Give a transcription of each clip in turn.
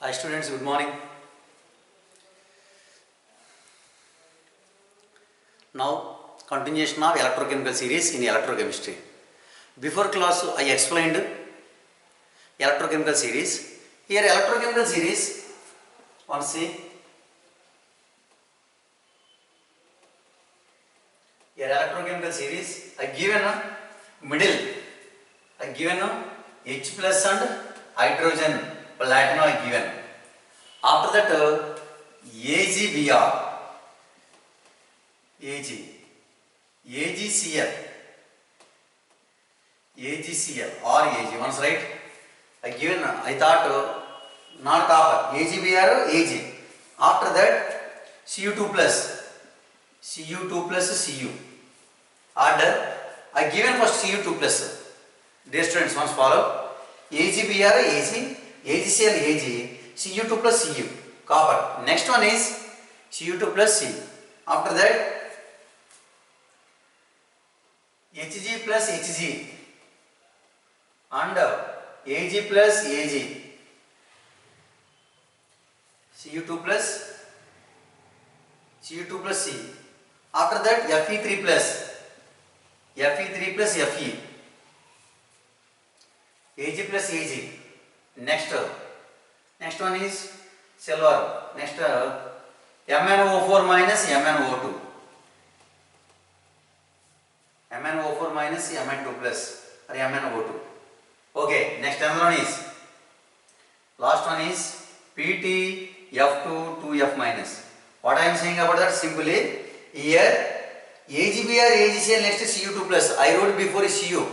Hi students, good morning. Now continuation of electrochemical series in electrochemistry. Before class I explained electrochemical series. Here electrochemical series, one see. Here electrochemical series I given a middle. I given a H plus and hydrogen platinum I given. After that AgBr, AgCl or Ag. Once right? I given. I thought not copper. AgBr, Ag. After that Cu2 plus, Cu2 plus Cu. Order. I given first Cu2 plus. Dear students, once follow. AgBr, Ag, AgCl, Ag, Cu2 plus Cu. Copper. Next one is Cu2 plus C. After that Hg plus Hg and Ag plus Ag, Cu2 plus C. After that Fe3 plus Fe, Ag plus Ag. Next one is silver. Next MnO4 minus MnO2. MnO4 minus Mn2 plus or MnO2. Okay, next another one is, last one is PtF2 2F minus. What I am saying about that, simply here AgBr AgCl next Cu2 plus. I wrote before Cu.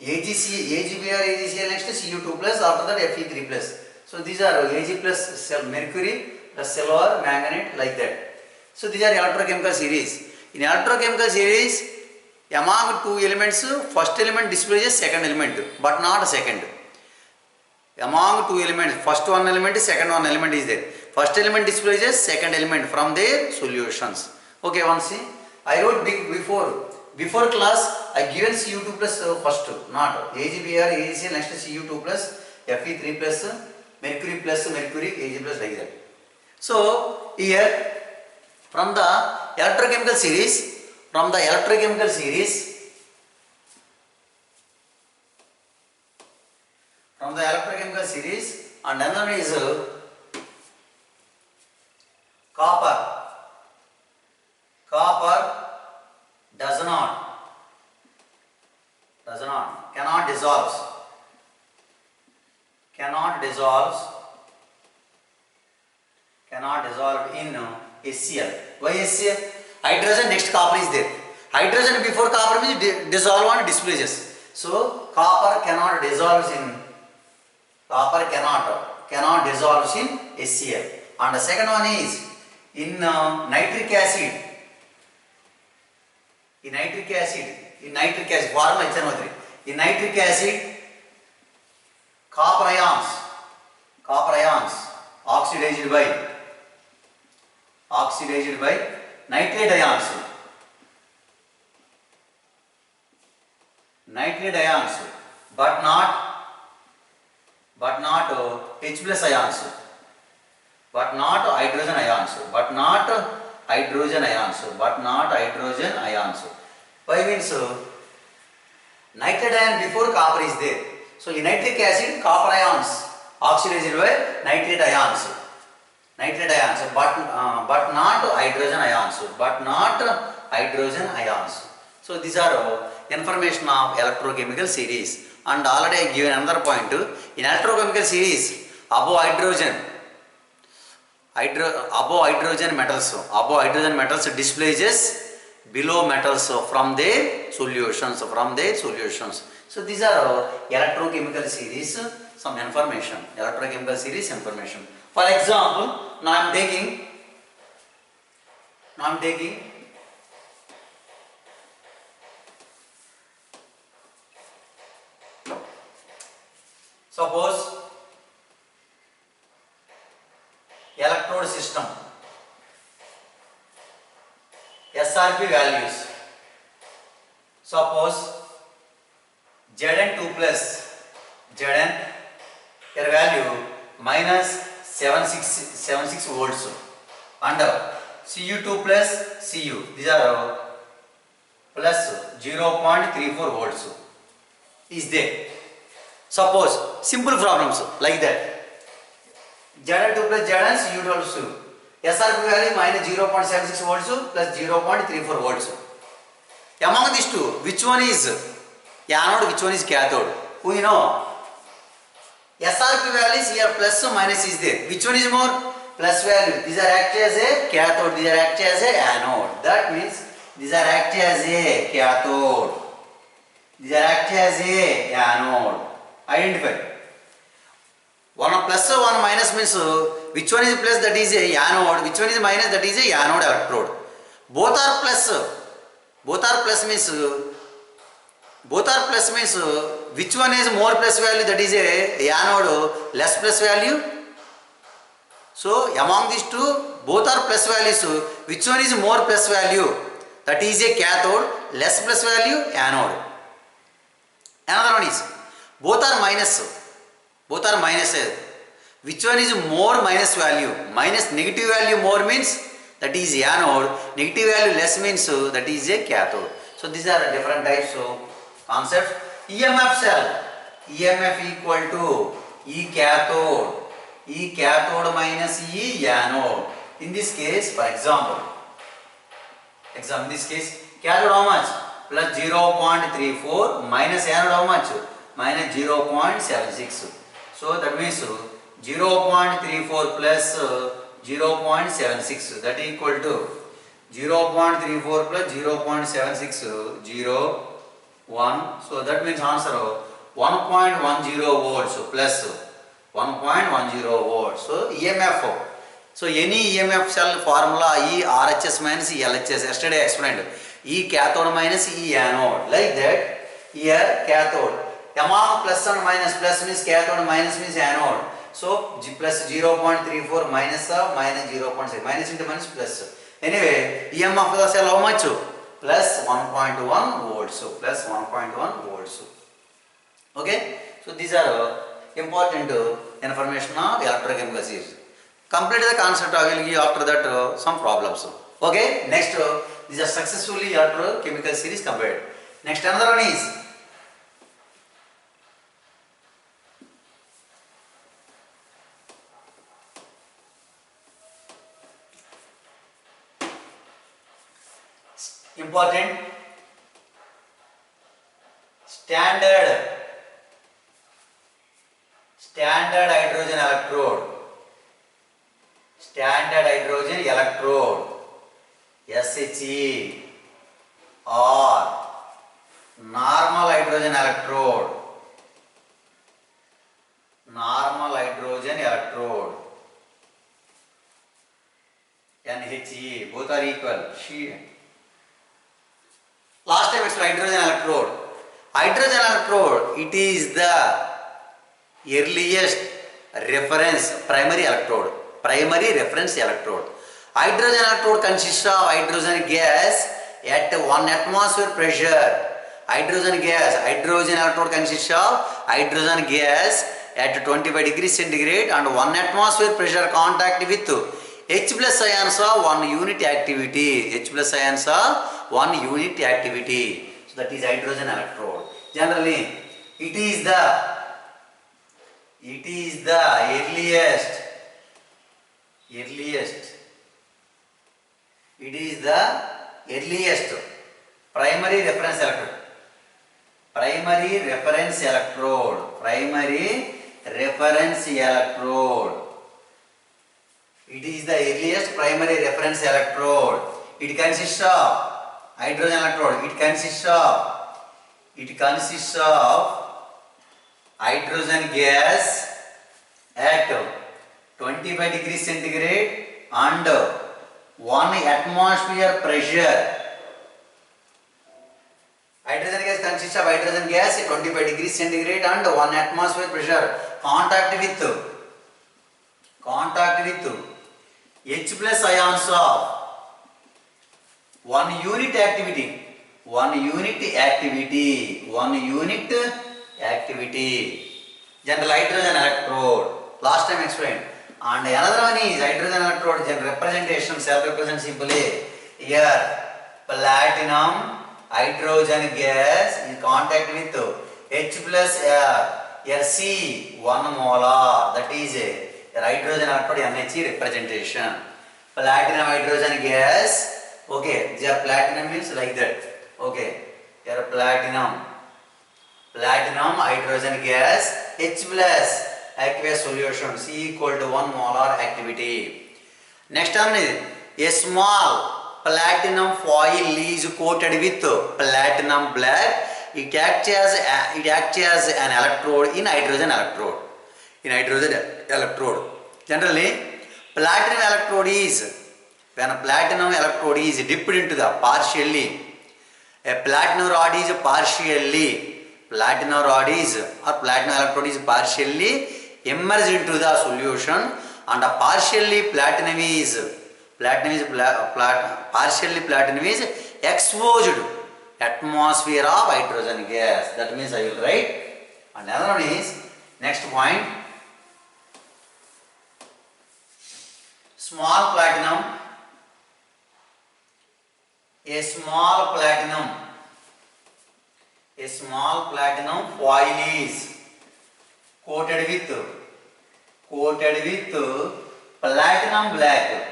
AgBr AgCl next Cu2 plus, after that Fe3 plus. So these are Ag plus mercury plus silver, manganate, like that. So these are electrochemical series. In electrochemical series, among two elements, first element displays second element, but not second. Among two elements, first one element, second one element is there. First element displays second element from their solutions. Okay, one see. I wrote before class. I given Cu2 plus first, not AgBr AgCl next Cu2 plus Fe3 plus mercury, Ag plus, like that. So here from the electrochemical series. And another one is copper. Copper cannot dissolve in HCl. Why HCl? Hydrogen next copper is there. Hydrogen before copper means dissolve and displaces. So copper cannot dissolve in HCl. And the second one is in nitric acid. In nitric acid formula HNO3. In nitric acid, copper ions oxidized by nitrate ions, but not H plus ions, but not hydrogen ions. Why means nitrate ion before copper is there. So in nitric acid, copper ions oxidized by nitrate ions, but not hydrogen ions. So these are information of electrochemical series. And already I given another point. In electrochemical series, above hydrogen metals displaces below metals from their solutions. So these are electrochemical series, some information, electrochemical series information. For example, now I am taking suppose electrode system, SRP values. Suppose Zn2 plus Zn, their value minus 76 volts, and Cu2 plus Cu, these are plus 0.34 volts is there. Suppose simple problems like that, Zn2 plus Zn, Cu2 plus Cu. SRP value minus 0.76 volts plus 0.34 volts. Among these two, which one is anode, which one is cathode? We know. SRP values here plus or minus is there. Which one is more? Plus value. These are acting as a cathode, these are acting as a anode. That means these are acting as a cathode. These are acting as a anode. Identify. One plus or one minus means which one is plus, that is a anode, which one is minus, that is a anode electrode. Both are plus. Both are plus means which one is more plus value, that is a anode, less plus value. So among these two, both are plus values. Which one is more plus value? That is a cathode, less plus value, anode. Another one is both are minus. Both are minus. Which one is more minus value? Minus negative value more means that is anode, negative value less means that is a cathode. So these are different types of concepts. EMF cell, EMF equal to E cathode minus E anode. In this case, for example, in this case, cathode how much? Plus 0.34 minus anode how much? Minus 0.76. So that means 0.34 plus 0.76, that is equal to 0.34 plus 0.76, 0, 1. So that means answer 1.10 volts plus 1.10 volts. So EMF. So any EMF cell formula E RHS minus E LHS. Yesterday I explained. E cathode minus E anode. Like that. Here cathode. Among plus and minus, plus means cathode, minus means anode. So plus 0.34 minus minus 0.6, minus into minus plus. Anyway, EMF of the cell how much? Plus 1.1 volts. So plus 1.1 volts. Okay. So these are important information of electrochemical series. Complete the concept. I will give after that some problems. Okay. Next, these are successfully electrochemical series completed. Next, another one is important standard hydrogen electrode. Standard hydrogen electrode, SHE, or normal hydrogen electrode. Normal hydrogen electrode, NHE, both are equal. Last time explained hydrogen electrode. Hydrogen electrode, it is the earliest reference primary electrode. Primary reference electrode. Hydrogen electrode consists of hydrogen gas at 1 atmosphere pressure. Hydrogen electrode consists of hydrogen gas at 25 degrees centigrade and 1 atmosphere pressure contact with H plus ions of 1 unit activity. H plus ions of 1 unit activity. So that is hydrogen electrode. Generally, it is the earliest. It is the earliest primary reference electrode. Primary reference electrode. It is the earliest primary reference electrode. It consists of hydrogen electrode. It consists of hydrogen gas at 25 degrees centigrade and 1 atmosphere pressure. Hydrogen gas consists of hydrogen gas at 25 degrees centigrade and 1 atmosphere pressure. Contact with H plus ions of 1 unit activity. 1 unit activity. General hydrogen electrode. Last time explained. And another one is hydrogen electrode representation, self-represent simply. Here, platinum hydrogen gas in contact with H plus air. Here C 1 molar. That is a hydrogen electrode NHE representation. Platinum hydrogen gas. Okay, here platinum means like that. Okay, here platinum hydrogen gas H plus aqueous solution C equal to 1 molar activity. Next one is a small platinum foil is coated with platinum black. It acts as an electrode in hydrogen electrode. Generally, platinum electrode is when a platinum electrode is dipped into the partially. A platinum rod is partially platinum electrode is partially immersed into the solution, and partially platinum is exposed atmosphere of hydrogen gas. That means I will write. Another one is next point. Small platinum. A small platinum foil is coated with platinum black.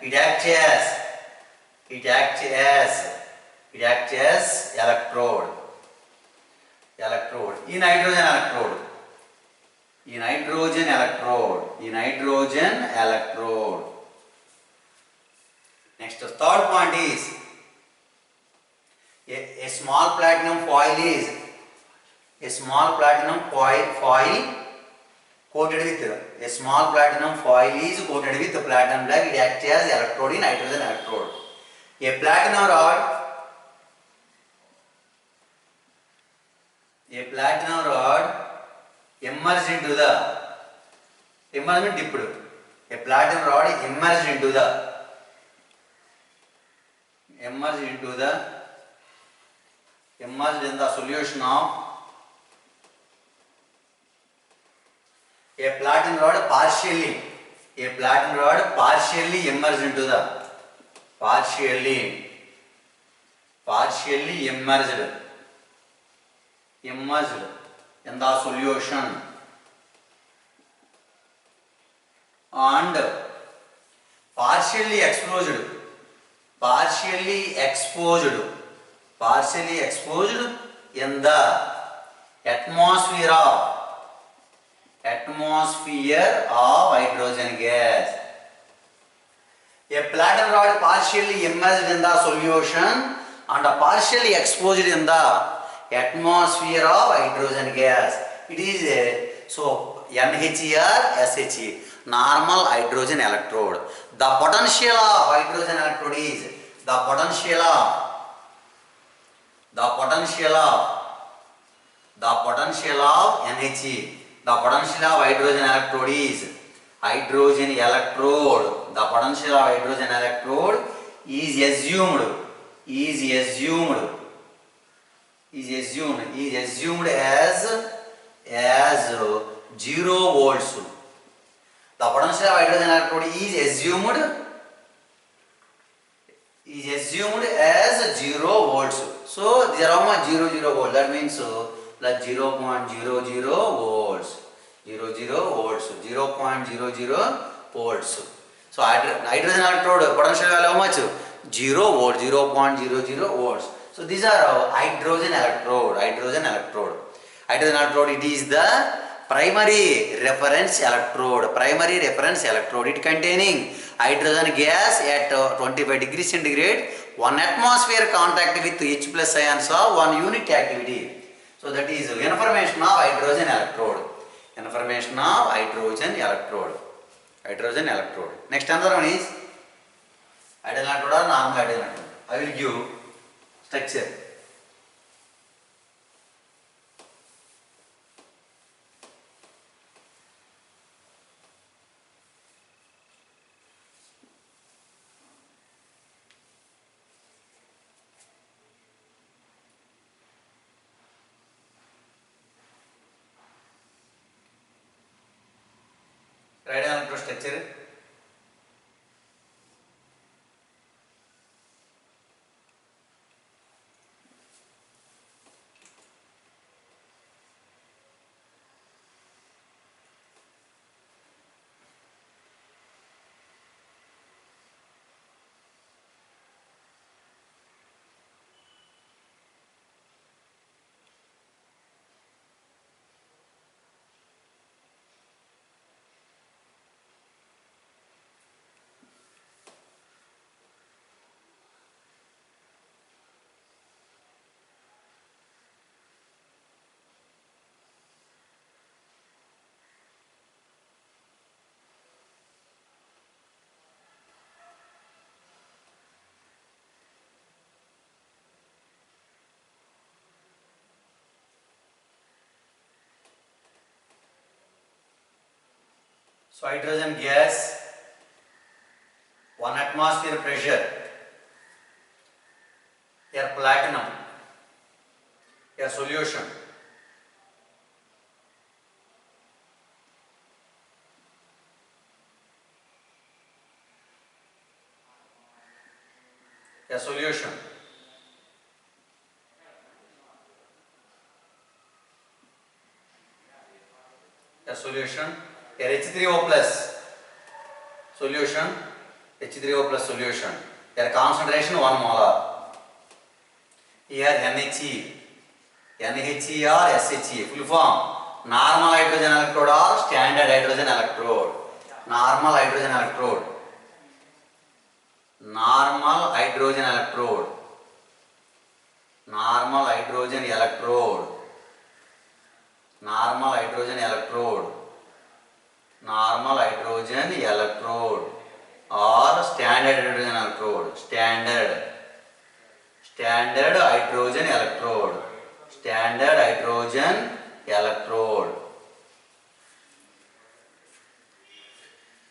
It acts as electrode in hydrogen electrode. Next, the third point is a small platinum foil coated with platinum black. It acts as electrode in hydrogen electrode. A platinum rod immersed into the solution of a platinum rod partially immersed into the in the solution, and partially exposed in the atmosphere of hydrogen gas. A platinum rod partially immersed in the solution and partially exposed in the atmosphere of hydrogen gas. It is NHE or SHE, normal hydrogen electrode. The potential of hydrogen electrode is the potential of NHE. The potential of hydrogen electrode is hydrogen electrode. The potential of hydrogen electrode is assumed as 0 volts. The potential of hydrogen electrode is assumed as 0 volts. So 0 volt. That means like 0.00 volts. 0.00 volts. So hydrogen electrode potential value how much? 0 volt. 0.00 volts. So these are hydrogen electrode. It is the primary reference electrode. It containing hydrogen gas at 25 degrees centigrade, 1 atmosphere contact with H plus ions of 1 unit activity. So that is information of hydrogen electrode. Hydrogen electrode. Next another one is hydrogen electrode or normal hydrogen electrode. I will give structure. So hydrogen gas, 1 atmosphere pressure, a platinum, a solution. A solution. A solution. A H3O plus solution. H3O plus solution. Their concentration 1 molar. Here NHE. NHE or SHE. Full form. Normal hydrogen electrode or standard hydrogen electrode. Normal hydrogen electrode. Normal hydrogen electrode. Normal hydrogen electrode. Normal hydrogen electrode. Normal hydrogen electrode or standard hydrogen electrode. Standard hydrogen electrode. Standard hydrogen electrode.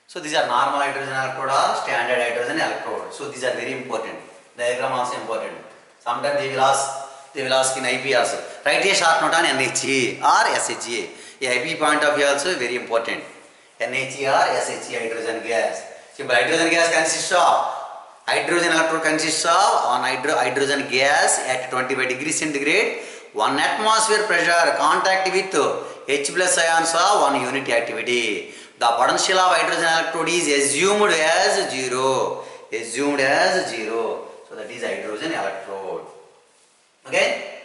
So these are normal hydrogen electrode or standard hydrogen electrode. So these are very important. Diagram also important. Sometimes they will ask in IP also. Write a short note on NHE or SHE. A IP point of view also very important. NHE or SHE hydrogen gas. Simple hydrogen gas consists of hydrogen electrode consists of one hydrogen gas at 25 degrees centigrade, 1 atmosphere pressure, contact with H plus ions of 1 unit activity. The potential of hydrogen electrode is assumed as 0. Assumed as 0. So that is hydrogen electrode. Okay?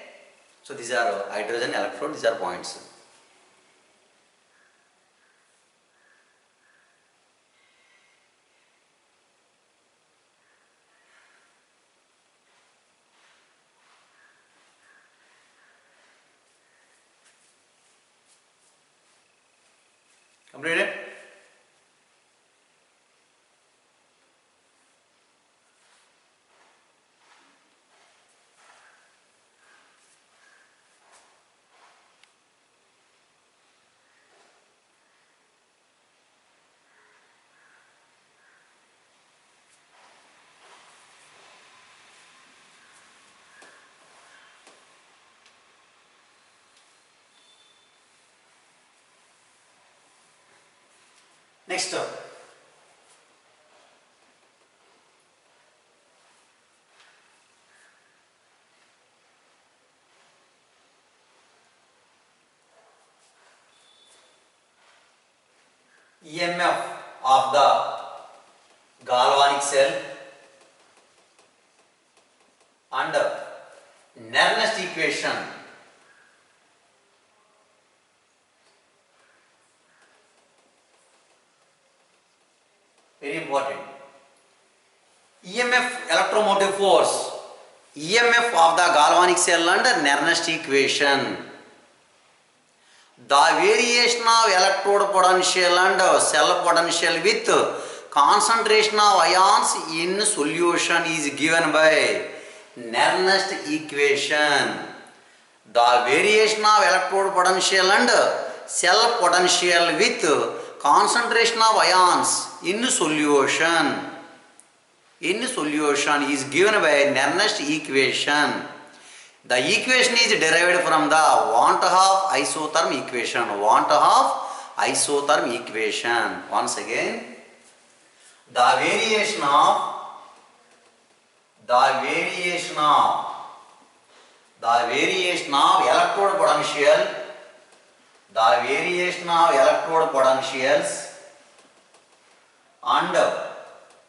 So these are hydrogen electrode, these are points. Completed? Next up. EMF of the galvanic cell and Nernst equation. Very important. EMF electromotive force. EMF of the galvanic cell and Nernst equation. The variation of electrode potential and cell potential with concentration of ions in solution is given by Nernst equation. The variation of electrode potential and cell potential with concentration of ions in solution is given by Nernst equation. The equation is derived from the Van 't Hoff isotherm equation. Van 't Hoff isotherm equation. Once again, the variation of electrode potential, potentials and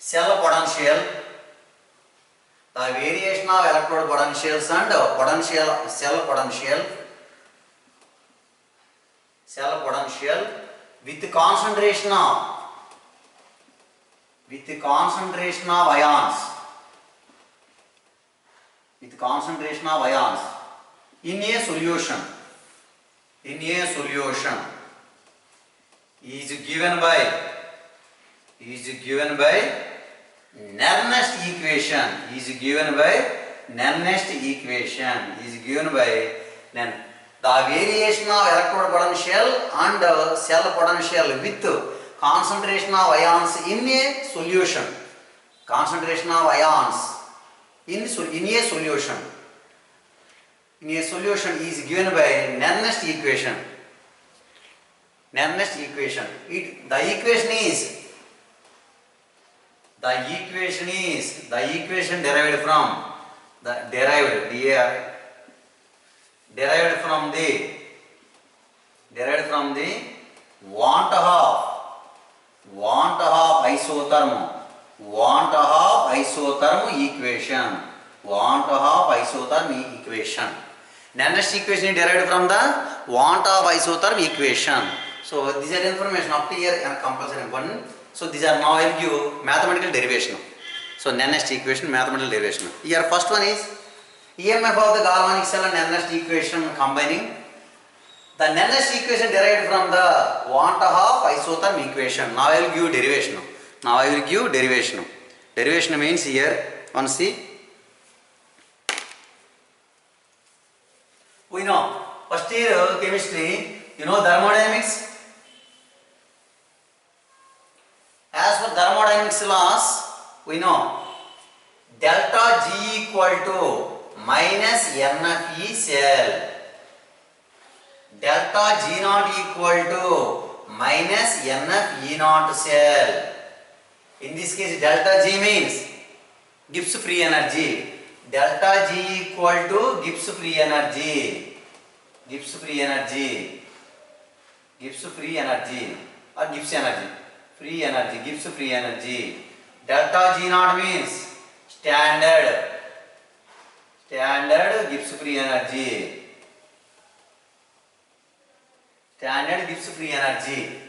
cell potential. The variation of electrode potentials and cell potential with concentration of ions in a solution is given by Nernst equation. The variation of electrode potential and cell potential with concentration of ions in a solution. Concentration of ions in a solution. In a solution is given by Nernst equation. Nernst equation. The equation derived from want of isotherm equation. Nernst equation is derived from the want of isotherm equation. So these are information up to here and compulsory one. So these are now I will give mathematical derivation. So Nernst equation, mathematical derivation. Here first one is EMF of the galvanic cell and Nernst equation combining. The Nernst equation derived from the want of isotherm equation. Now I will give derivation. Derivation means here one see. We know first year chemistry, you know thermodynamics. As for thermodynamics laws, we know delta G equal to minus NFE cell. Delta G naught equal to minus NFE naught cell. In this case, delta G means Gibbs free energy. Delta G equal to Gibbs free energy. Gibbs free energy or Gibbs energy. Free energy, Gibbs free energy. Delta G naught means standard Gibbs free energy. Standard Gibbs free energy.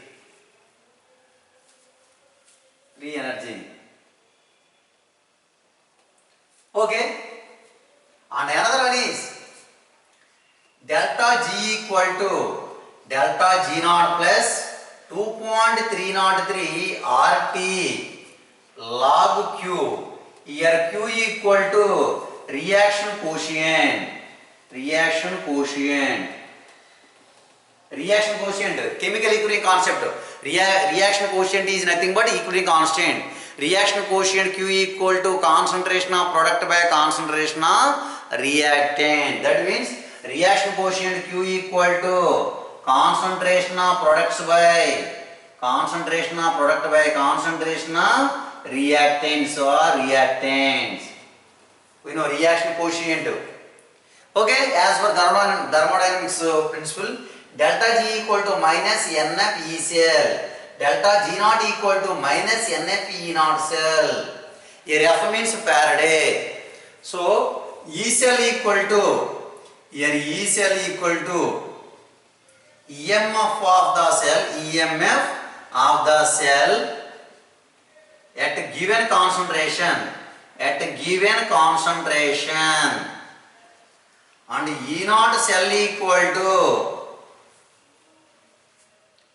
Okay. And another one is delta G equal to delta G naught plus 2.303 RT log Q. Here Q equal to reaction quotient. Chemical equilibrium concept. Reaction quotient is nothing but equilibrium constant. Reaction quotient Q equal to concentration of product by concentration of reactant. That means reaction quotient Q equal to concentration of products by concentration of reactants or reactants. We know reaction quotient. Okay, as per thermodynamics principle, delta G equal to minus NFE cell. Delta G naught equal to minus NFE naught cell. Here F means Faraday. So E cell equal to EMF of the cell at a given concentration and E naught cell equal to EMF of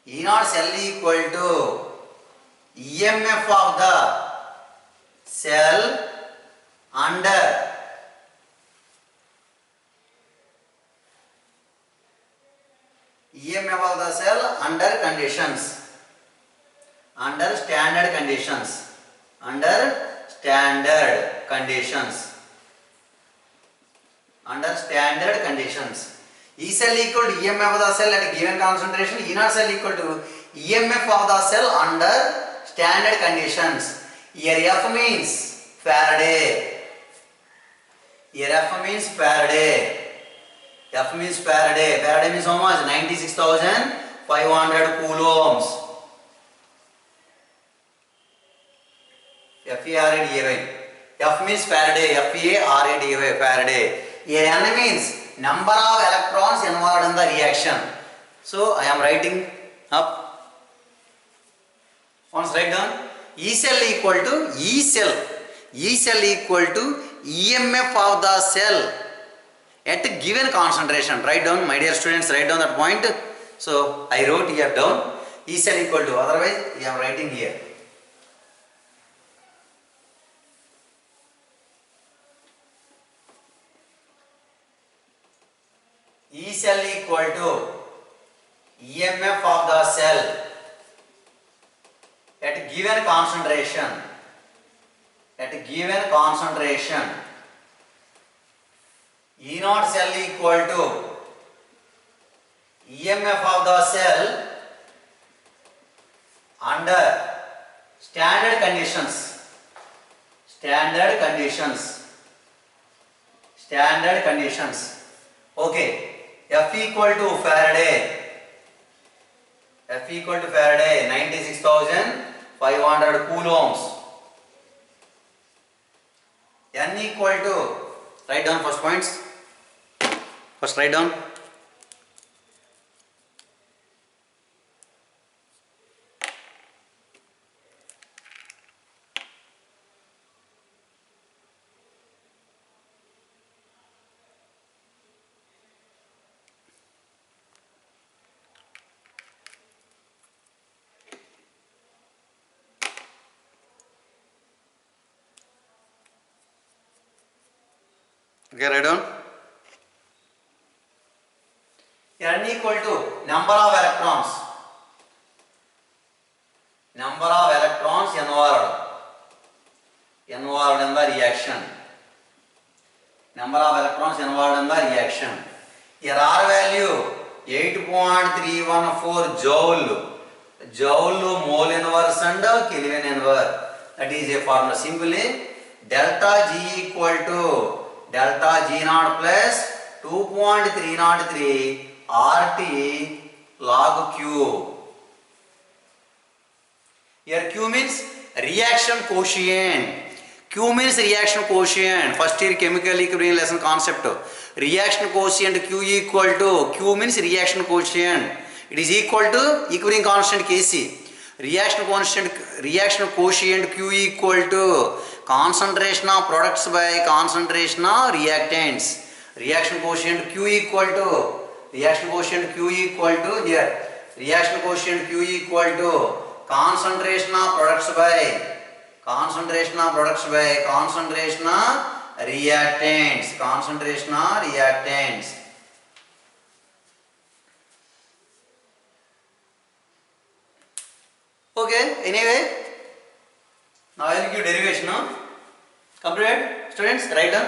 the cell under standard conditions. E cell equal to EMF of the cell at a given concentration. E naught cell equal to EMF of the cell under standard conditions. Here F means Faraday. Faraday means how much? 96,500 coulombs. F-A-R-A-D-A-Y. F means Faraday. F-A-R-A-D-A-Y. Faraday. Here N means number of electrons involved in the reaction. So I am writing up. Once write down. E cell equal to EMF of the cell at a given concentration. Write down, my dear students, write down that point. So I wrote here down. E cell equal to, otherwise I am writing here. E cell equal to EMF of the cell at given concentration. At given concentration, E naught cell equal to EMF of the cell under standard conditions. Standard conditions. Standard conditions. Okay. F equal to Faraday. F equal to Faraday 96,500 coulombs. N equal to, write down first points. First write down. Okay, write down. N equal to number of electrons. Number of electrons involved. Involved in the reaction. Number of electrons involved in the reaction. Here R value 8.314 joule. Joule mole inverse and Kelvin inverse. That is a formula. Simply delta G equal to delta G naught plus 2.303 RT log Q. Here Q means reaction quotient. Q means reaction quotient. First year chemical equilibrium lesson concept. Reaction quotient Q equal to, Q means reaction quotient. It is equal to equilibrium constant Kc. Reaction quotient Q equal to concentration of products by concentration of reactants. Reaction quotient Q equal to here reaction quotient Q equal to concentration of products by concentration of reactants. Okay, anyway, now I will give derivation. No? Completed? Students, write down.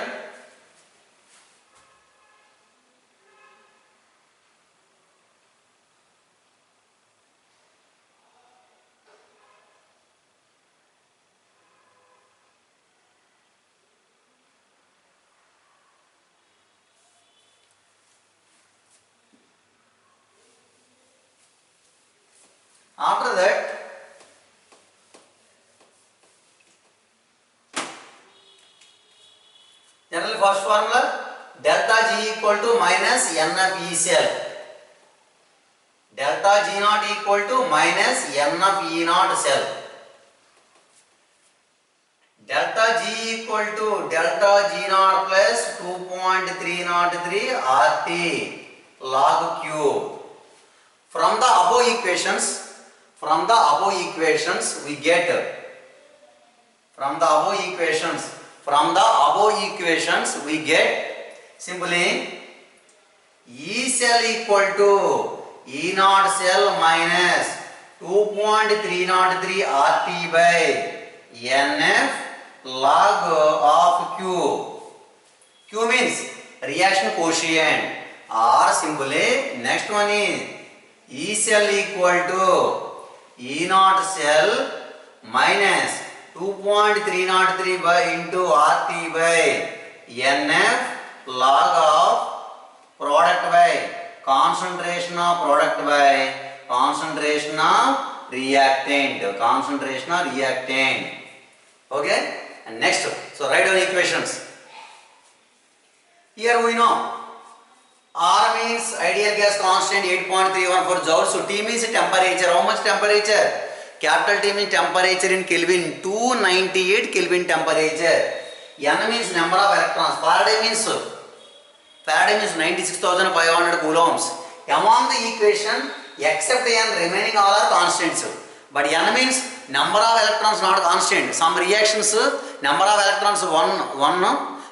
After that, general first formula delta G equal to minus N of E cell. Delta G naught equal to minus N of E naught cell. Delta G equal to delta G naught plus 2.303 RT log Q. From the above equations we get simply E cell equal to E naught cell minus 2.303 RT by NF log of Q. Q means reaction quotient, or simply next one is E cell equal to E naught cell minus 2.303 by into RT by NF log of product by concentration of product by concentration of reactant. Okay, and next, so write down equations. Here we know R means ideal gas constant 8.314 joules. So T means temperature. How much temperature? Capital T means temperature in Kelvin. 298 Kelvin temperature. N means number of electrons. Faraday means 96,500 coulombs. Among the equation, except N, remaining all are constants. But N means number of electrons not constant. Some reactions, number of electrons 1,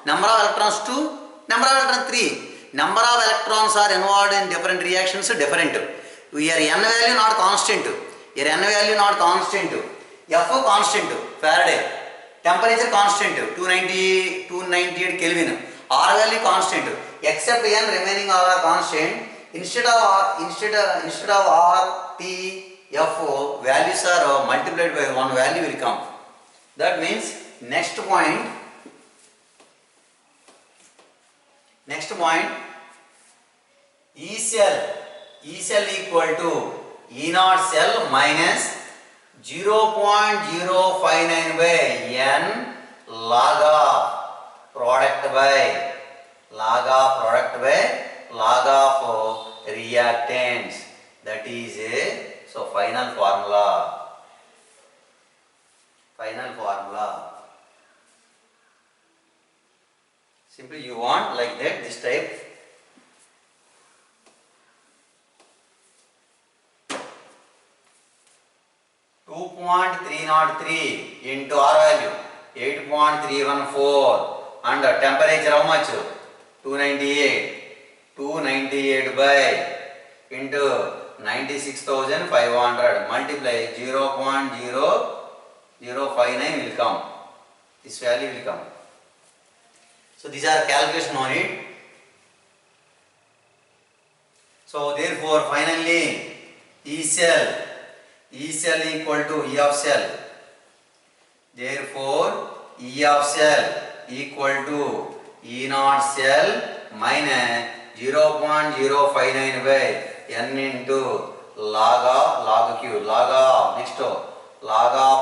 number of electrons 2, number of electrons 3. number of electrons are involved in different reactions different. Here n value not constant. Here n value not constant. F constant, Faraday. Temperature constant, 298 Kelvin. R value constant. Except n remaining are constant. Instead of R, T, F values are multiplied by one value will come. That means next point. E cell equal to E naught cell minus 0.059 by n log of product by log of reactants. That is so final formula. Simply you want like that, this type. .303 into R value 8.314 and temperature how much? 298 by into 96,500 multiply 0.0059 will come. This value will come. So these are calculation on it. So therefore finally E cell equal to E of cell. Therefore E of cell equal to E naught cell minus 0.059 by n into log of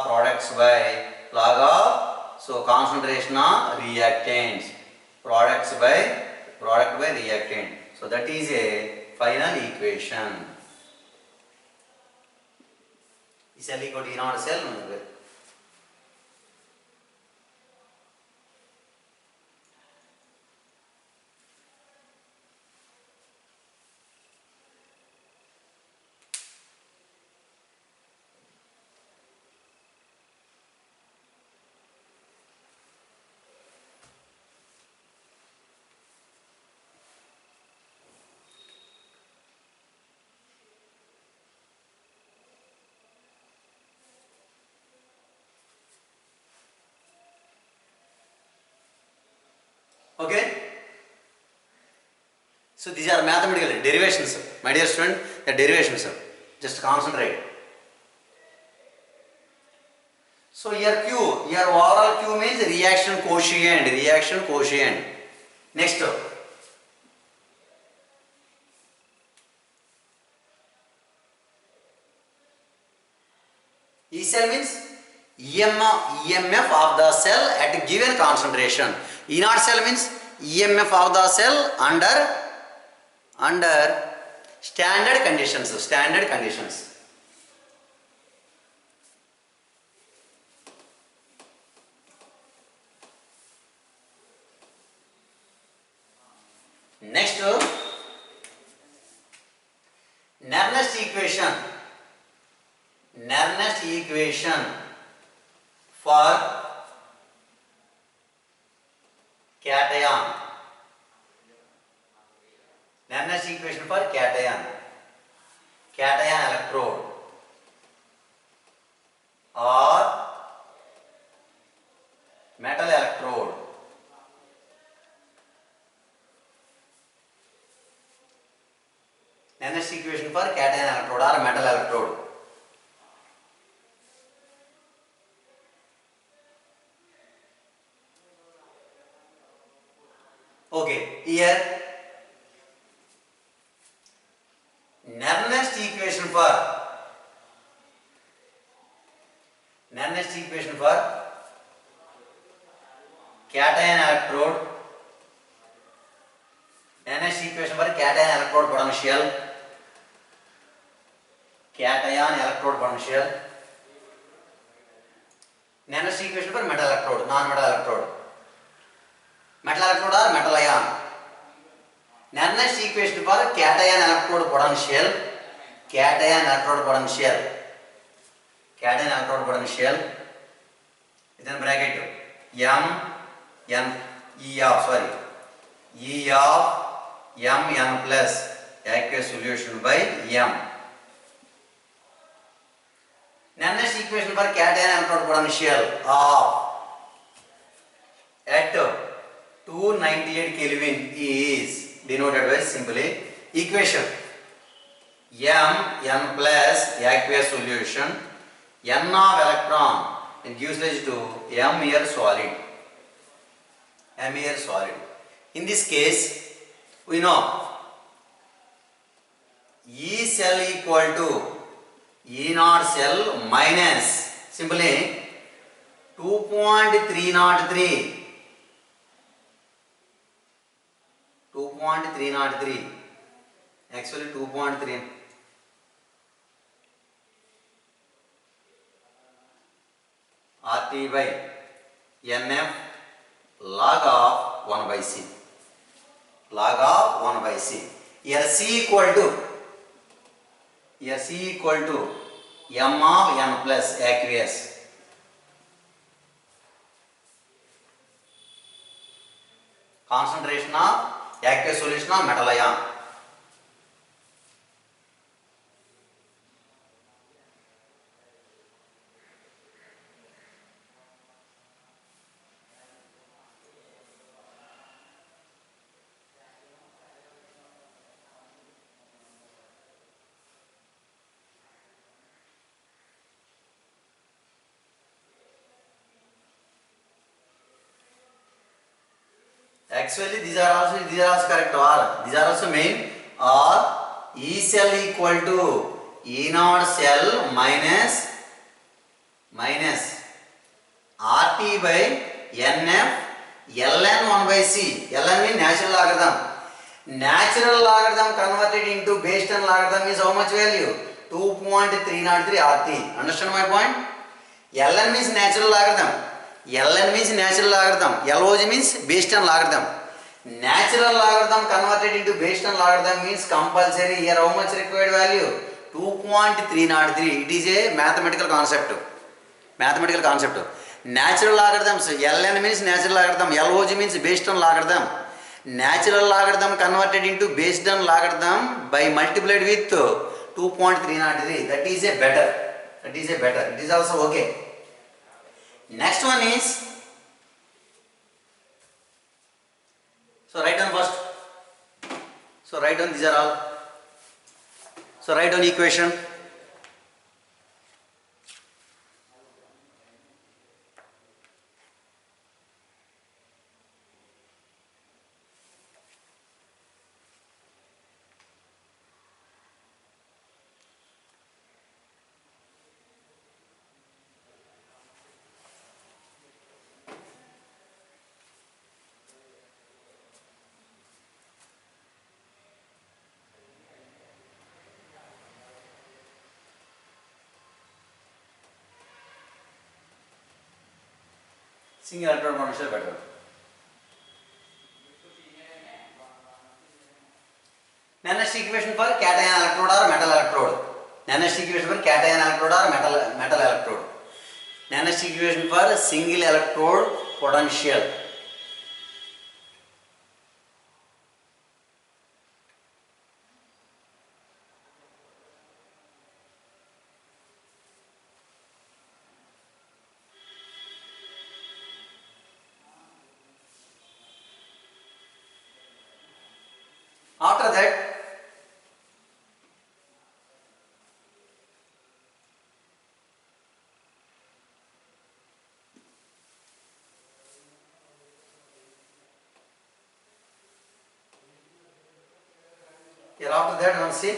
products by log of, so concentration of reactants, product by reactant. So that is a final equation. E cell equal to E naught cell. Okay. So these are mathematical derivations, my dear student. The derivations. Just concentrate. So here Q, here overall Q means reaction quotient. Next. E cell means EMF of the cell at a given concentration. E naught cell means EMF of the cell under standard conditions. Next, Nernst equation for cation. Nernst equation for cation electrode or metal electrode. Nernst equation for cation electrode or metal electrode. Okay, here Nernst equation for cation electrode. Nernst equation for cation electrode potential. Nernst equation for metal electrode, non-metal electrode. Metal electrode or metal ion. Nernst equation for cation electrode potential. Within bracket E of mn plus aqueous solution by m. Next equation for cation electrode potential of at 298 Kelvin is denoted by simply equation mn plus aqueous solution n of electron and gives rise to m here solid. M here solid. In this case, we know E cell equal to E naught cell minus simply 2.303 actually 2.3 RT by NF log of 1 by C. Log of 1 by C. Here C equal to m of n plus aqueous. Concentration of aqueous solution of metal ion. Actually, these are also correct. Or these are also main. Or E cell equal to E naught cell minus RT by NF ln 1 by C. ln means natural logarithm. Natural logarithm converted into base 10 logarithm is how much value? 2.303 RT. Understand my point? ln means natural logarithm. ln means natural logarithm. LOG means base 10 logarithm. Natural logarithm converted into base 10 logarithm means compulsory. Here how much required value? 2.303. It is a mathematical concept. Natural logarithms. ln means natural logarithm. LOG means base 10 logarithm. Natural logarithm converted into base 10 logarithm by multiplied with 2.303. That is a better. It is also okay. Next one is, so write down first. So write down these are all. So write down equation. Single electrode potential better. Next equation for cation electrode or metal electrode. Next equation for cation electrode or metal electrode. Next equation for single electrode potential. After that, now see,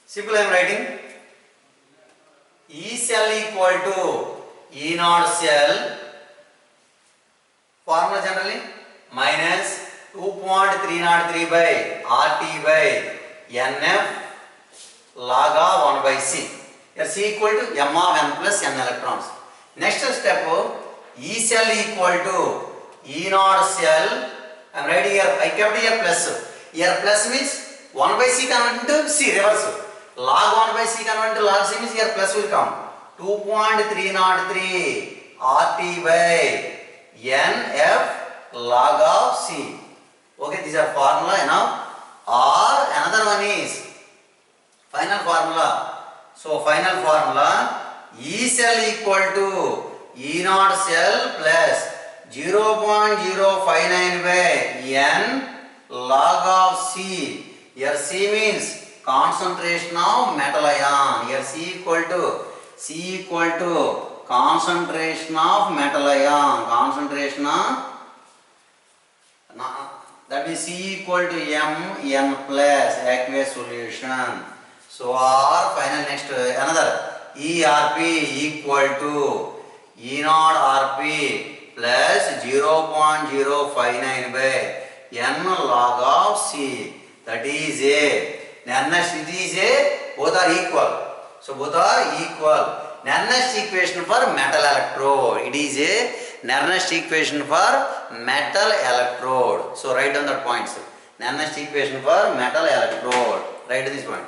simply I am writing E cell equal to E naught cell, formula generally, minus 2.303 by RT by NF log of 1 by C. Here C equal to m of n plus n electrons. Next step, E cell equal to E naught cell. I am writing here, I kept here plus. Here plus means 1 by C converted to C, reverse. Log 1 by C converted to log C means here plus will come. 2.303 RT by NF log of C. Okay, these are formula enough. one is final formula. So final formula E cell equal to E naught cell plus 0.059 by N log of C. Here C means concentration of metal ion. Here C equal to concentration of metal ion. Concentration of, that means C equal to Mn plus aqueous solution. So R final next another ERP equal to E naught Rp plus 0.059 by N log of C. That is a Nernst. It is a, both are equal. So both are equal. Nernst equation for metal electrode. It is a Nernst equation for metal electrode. So write down that points. Nernst equation for metal electrode. Write this point.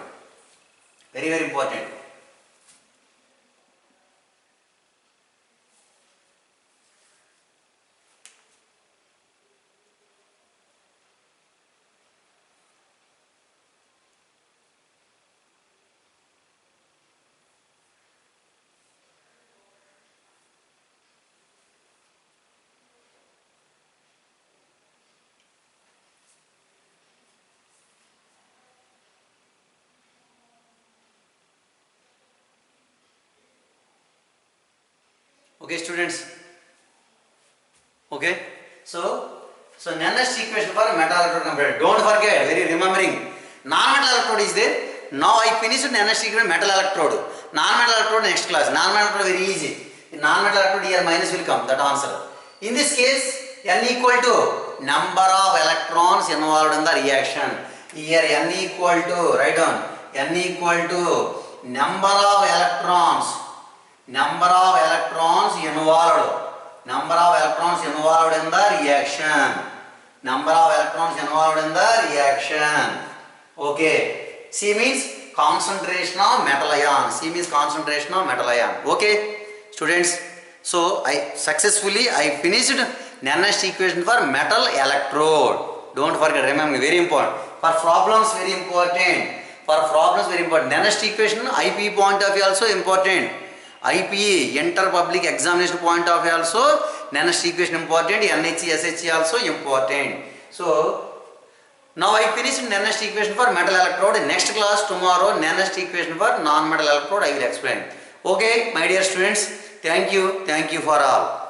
Very, very important. Okay, students. Okay. So Nernst equation for metal electrode completed. Don't forget, very remembering. Non-metal electrode is there. Now I finished Nernst equation metal electrode. Non-metal electrode next class. Non-metal electrode very easy. In non-metal electrode here minus will come. That answer. In this case, N equal to number of electrons involved in the reaction. Here N equal to, write down. N equal to number of electrons. Number of electrons involved. Number of electrons involved in the reaction. Number of electrons involved in the reaction. Okay. C means concentration of metal ion. C means concentration of metal ion. Okay, students. So I successfully finished Nernst equation for metal electrode. Don't forget. Remember, very important. For problems, very important. For problems, very important. Nernst equation, IP point of view also important. IPE, Inter Public Examination point of view also, Nernst equation important, NHE, SHE also important. So, now I finished Nernst equation for metal electrode. Next class tomorrow, Nernst equation for non-metal electrode I will explain. Okay, my dear students, thank you for all.